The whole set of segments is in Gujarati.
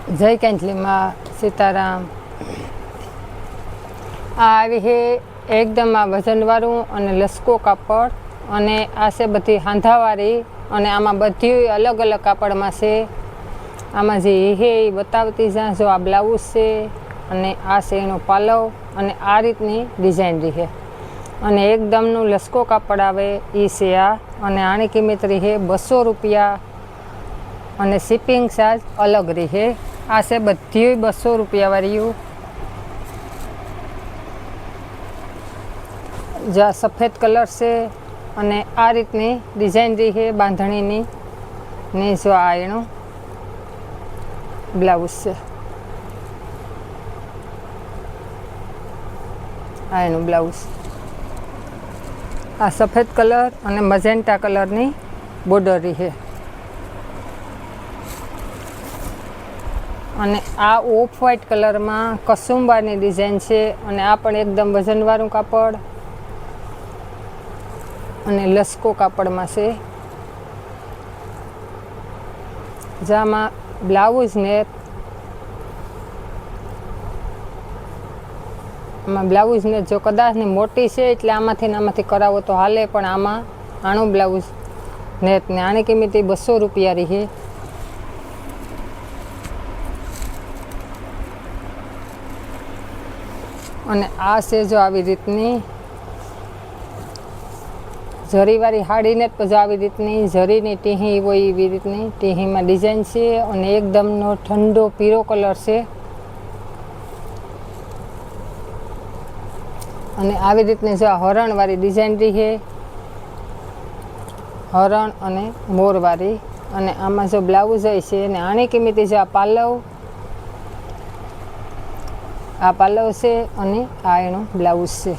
जय कैंथली माँ सीताराम। આવી છે એકદમ આ વજનવાળું અને લસકો કાપડ અને આ છે બધી હાંધાવાળી અને આમાં બધી અલગ અલગ કાપડમાં છે। આમાં જે હે એ બતાવતી જ્યાં જો આ બ્લાઉઝ છે અને આ છે એનો પાલવ અને આ રીતની ડિઝાઇન રહી છે અને એકદમનું લસકો કાપડ આવે એ છે આ અને આની કિંમત રહી છે 200 રૂપિયા અને શિપિંગ ચાર્જ અલગ રહી છે। આ છે બધી 200 રૂપિયા વાળી। જ્યાં સફેદ કલર છે અને આ રીતની ડિઝાઇન રહી છે બાંધણીની ને જો આ એનું બ્લાઉઝ છે, આ એનું બ્લાઉઝ। આ સફેદ કલર અને મજેન્ટા કલરની બોર્ડર રહી છે અને આ ઓફ વ્હાઇટ કલરમાં કસુંબાની ડિઝાઇન છે અને આ પણ એકદમ વજનવાળું કાપડ અને લસકો કાપડમાં છે। જેમાં બ્લાઉઝને જો કદાચની મોટી છે એટલે આમાંથી કરાવો તો હાલે, પણ આમાં આનું બ્લાઉઝ નેટ ને આની કિંમત 200 રૂપિયા રહી છે। અને આ છે જો આવી રીતની જરીવાળી સાડીને જ પછી આવી રીતની જરીની ટીહી હોય એવી રીતની ટીહીમાં ડિઝાઇન છે અને એકદમનો ઠંડો પીળો કલર છે અને આવી રીતની જો આ હરણવાળી ડિઝાઇન રહી છે, હરણ અને મોરવાળી અને આમાં જો બ્લાઉઝ હોય છે અને આની કિંમત જો આ પાલવ છે અને આ એનું બ્લાઉઝ છે।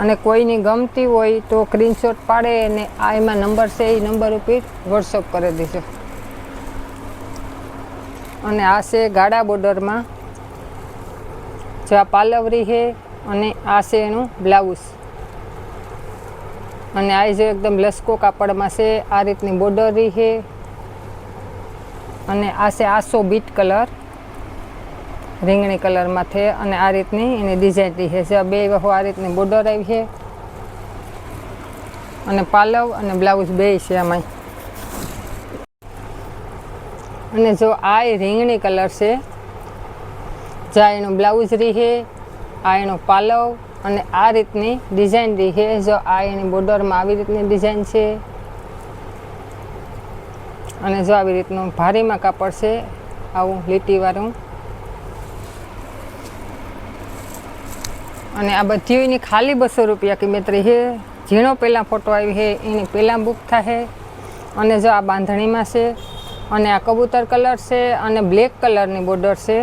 અને કોઈની ગમતી હોય તો સ્ક્રીનશોટ પાડે અને આ એમાં નંબર છે એ નંબર ઉપર વોટ્સઅપ કરી દેજો। અને આ છે ગાળા બોર્ડરમાં જો આ પાલવરી છે અને આ છે એનું બ્લાઉઝ અને આ જો એકદમ લસકો કાપડમાં છે, આ રીતની બોર્ડર રહી છે અને આ છે 800 બીટ કલર રીંગણી કલરમાં છે અને આ રીતની એની ડિઝાઇન રહી છે। બે વખો આ રીતની બોર્ડર આવી છે અને પાલવ અને બ્લાઉઝ બે છે આમાં। અને જો આ રીંગણી કલર છે, જ્યાં એનું બ્લાઉઝ રહી છે, આ એનો પાલવ અને આ રીતની ડિઝાઇન રહી છે। જો આ એની બોર્ડરમાં આવી રીતની ડિઝાઇન છે અને જો આવી રીતનું ભારીમાં કાપડ છે આવું લીટીવાળું અને આ બધી એની ખાલી 200 રૂપિયા કિંમત રહી છે। ઝીણો પહેલાં ફોટો આવી છે એની પહેલાં બુક થાય અને જો આ બાંધણીમાં છે અને આ કબૂતર કલર છે અને બ્લેક કલરની બોર્ડર છે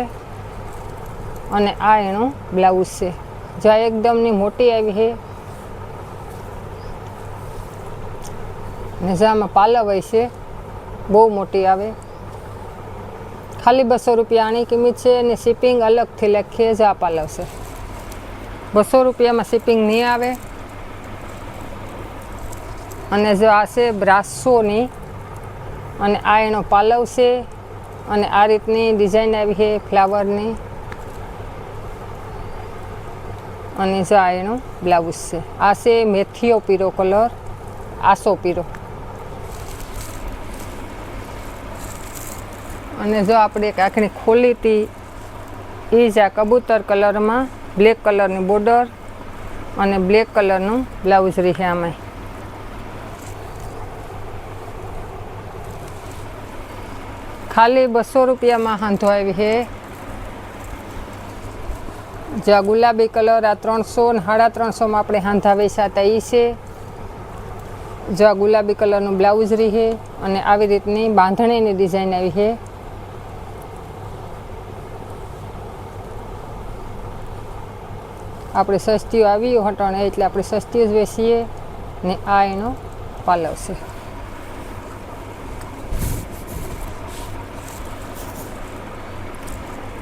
અને આ એનું બ્લાઉઝ છે। જો આ એકદમની મોટી આવી છે ને જો આમાં પાલવ હોય છે બહુ મોટી આવે। ખાલી 200 રૂપિયા આની કિંમત છે અને શિપિંગ અલગથી લખીએ। જો આ પાલવ છે 200 રૂપિયામાં શિપિંગ નહીં આવે। અને જો આ છે બ્રાસોની અને આ એનો પાલવ છે અને આ રીતની ડિઝાઇન આવી છે ફ્લાવરની અને જો આ એનો બ્લાઉઝ છે। આ છે મેથીઓ પીળો કલર, આસો પીળો અને જો આપણે એક આખણી ખોલી હતી એ જ આ કબૂતર કલરમાં બ્લેક કલરની બોર્ડર અને બ્લેક કલરનું બ્લાઉઝ રહી છે આમાં। ખાલી 200 રૂપિયામાં હાંધો આવી છે। જો આ ગુલાબી કલર આ 300 ને 350માં આપણે હાંધા વેચાતા એ છે। જો આ ગુલાબી કલરનું બ્લાઉઝ રહી છે અને આવી રીતની બાંધણીની ડિઝાઇન આવી છે। આપણે સસ્તીઓ આવી હટાણે એટલે આપણે સસ્તી જ વેચીએ ને આ એનો પાલવ છે।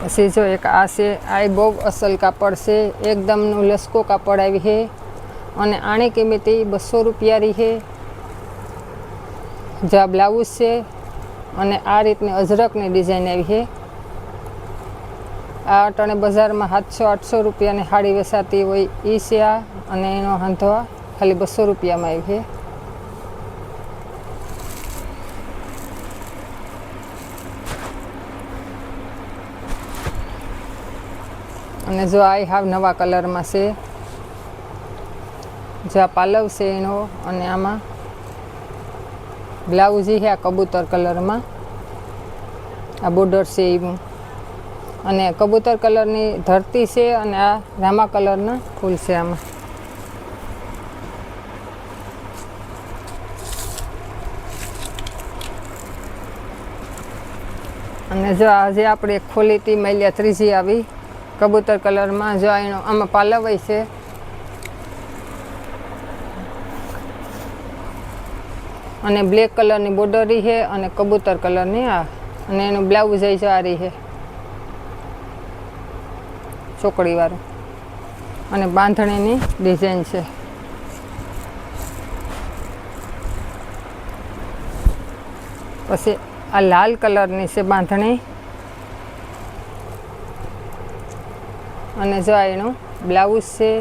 પછી જો એક આ છે, આ બહુ અસલ કાપડ છે, એકદમનું લસકો કાપડ આવી છે અને આની કિંમત 200 રૂપિયા રહી છે। જો આ બ્લાઉઝ છે અને આ રીતની અજરકની ડિઝાઇન આવી છે. આ અટાણે બજારમાં 700-800 રૂપિયાની સાડી વેચાતી હોય એ છે આ, અને એનો હાંધવા ખાલી 200 રૂપિયામાં આવી છે. અને જો આ હાવ નવા કલરમાં છે. જો આ પાલવ છે એનો, અને આમાં બ્લાઉઝ છે આ કબૂતર કલરમાં, આ બોર્ડર છે એવું, અને કબૂતર કલરની ધરતી છે, અને આ રામા કલરના ફૂલ છે આમાં. અને જો આજે આપણે ખોલી હતી મૈલિયા ત્રીજી આવી કબૂતર કલરમાં. જો એનો આમાં પાલવય છે, અને બ્લેક કલરની બોર્ડરી છે, અને કબૂતર કલરની આ, અને એનું બ્લાઉઝ છે આ રહી છે ચોકડીવાળું, અને બાંધણીની ડિઝાઇન છે. પછી આ લાલ કલરની છે બાંધણી, અને જો એનું બ્લાઉઝ છે.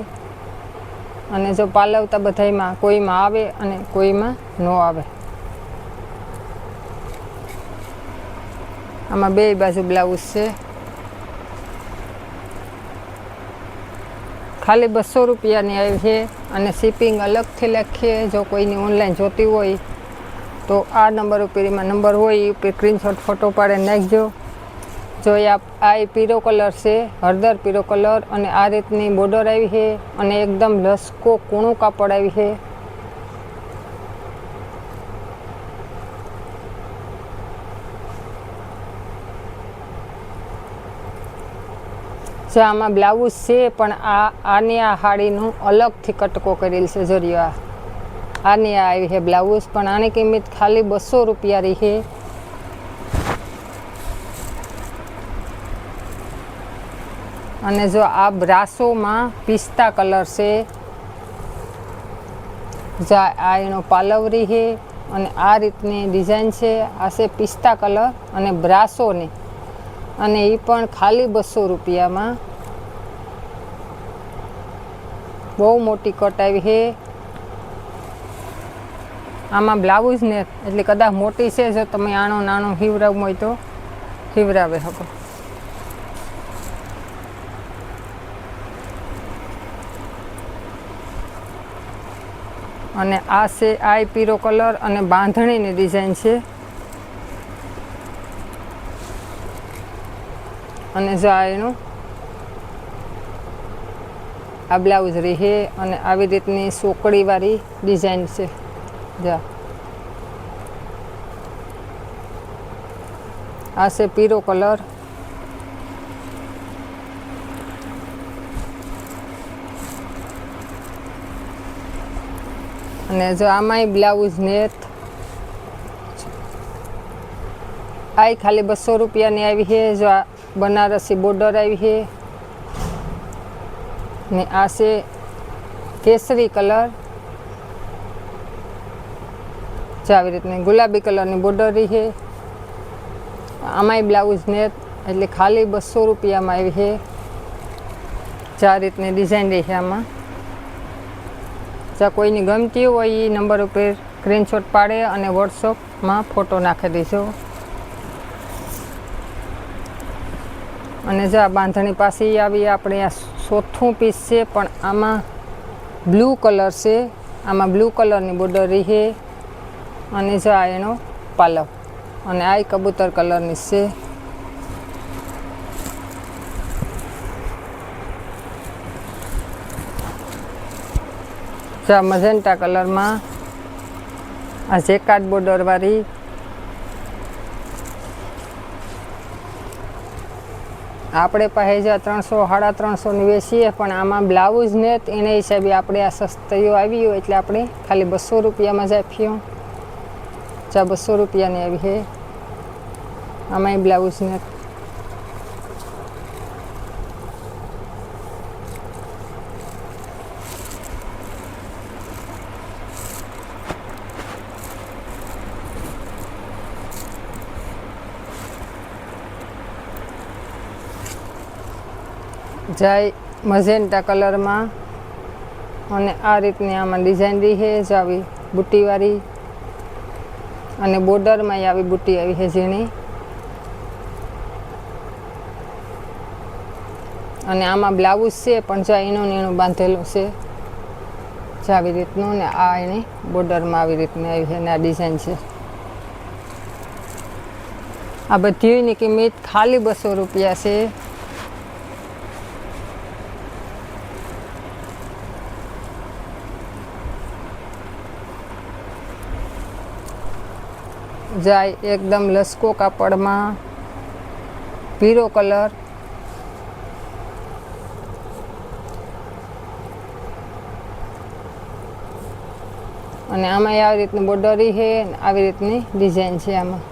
અને જો પાલવતા બધાયમાં કોઈમાં આવે અને કોઈમાં ન આવે. આમાં બે બાજુ બ્લાઉઝ છે. ખાલી 200 રૂપિયાની આવી છે, અને શિપિંગ અલગથી લખીએ. જો કોઈની ઓનલાઈન જોતી હોય તો આ નંબર ઉપર, એમાં નંબર હોય એ ઉપર સ્ક્રીનશોટ ફોટો પાડીને નાખજો. જો આ પીળો કલર છે, હળદર પીળો કલર, અને આ રીતની બોર્ડર આવી છે, અને એકદમ લસકો કૂણું કાપડ આવી છે. જો આમાં બ્લાઉઝ છે, પણ આની આ સાડીનું અલગથી કટકો કરેલ છે. જરીયો આની આ આવી છે બ્લાઉઝ, પણ આની કિંમત ખાલી 200 રૂપિયા રહી છે. અને જો આ બ્રાસોમાં પિસ્તા કલર છે. જો આ એનો પાલવરી છે, અને આ રીતની ડિઝાઇન છે. આ છે પિસ્તા કલર અને બ્રાસોની, અને એ પણ ખાલી 200 રૂપિયામાં. બહુ મોટી કટ આવી છે. આમાં બ્લાઉઝ ને એટલે કદાચ મોટી છે. જો તમે આનો નાનો હિવરાવવું હોય તો હિવરાવે શકો. અને આ છે આ પીળો કલર, અને બાંધણીની ડિઝાઇન છે. અને જો આ એનું આ બ્લાઉઝ રહે, અને આવી રીતની સોકડીવાળી ડિઝાઇન છે. જા આ છે પીળો કલર, અને જો આમાંય બ્લાઉઝ નેટ આ ખાલી 200 રૂપિયાની આવી છે. જો આ બનારસી બોર્ડર આવી છે, ને આ છે કેસરી કલર. જો આવી રીતની ગુલાબી કલરની બોર્ડર છે. આમાંય બ્લાઉઝ નેટ એટલે ખાલી 200 રૂપિયામાં આવી છે. જો આ રીતની ડિઝાઇન રહી છે આમાં. જો કોઈની ગમતી હોય એ નંબર ઉપર સ્ક્રીનશોટ પાડે અને વોટ્સઅપમાં ફોટો નાખી દઈશું. અને જો આ બાંધણી પાસે આવી આપણે આ ચોથું પીસ છે, પણ આમાં બ્લુ કલર છે. આમાં બ્લુ કલરની બોર્ડર રહી છે, અને જો આ એનો પાલવ, અને આ કબૂતર કલરની છે. જો આ મજેન્ટા કલરમાં આ જેકાર્ડ બોર્ડરવાળી. આપણે પાસે જો 300-350ની વેચીએ, પણ આમાં બ્લાઉઝ ને એના હિસાબે આપણે આ સસ્તીઓ આવી હોય એટલે આપણે ખાલી 200 રૂપિયામાં જ આપ્યું. ચા 200 રૂપિયાની આવી છે. આમાંય બ્લાઉઝ ને જાય મજેન્ટા કલરમાં અને આ રીતની આમાં ડિઝાઇન રહી છે જ આવી બુટ્ટીવાળી અને બોર્ડરમાં આવી બુટ્ટી આવી છે ઝીણી અને આમાં બ્લાઉઝ છે પણ જો એનું નીણું બાંધેલું છે જ આવી રીતનું ને આ એની બોર્ડરમાં આવી રીતની આવી છે અને આ ડિઝાઇન છે આ બધીની કિંમત ખાલી 200 રૂપિયા છે જાય એકદમ લસકો કાપડમાં પીળો કલર અને આમાં આવી રીતની બોર્ડરી છે અને આવી રીતની ડિઝાઇન છે આમાં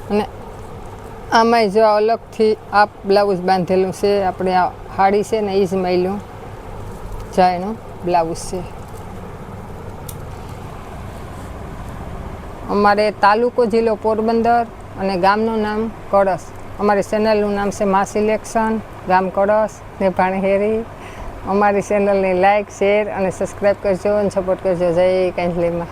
અને આમાંય જો અલગથી આ બ્લાઉઝ બાંધેલું છે આપણે આ હાડી છે ને એ જ મળ્યું જાય એનું બ્લાઉઝ છે અમારે તાલુકો જિલ્લો પોરબંદર અને ગામનું નામ કળશ અમારી ચેનલનું નામ છે મા સિલેક્શન ગામ કળશ ને ભાણહેરી અમારી ચેનલને લાઇક શેર અને સબસ્ક્રાઈબ કરજો અને સપોર્ટ કરજો જય કાંજલીમાં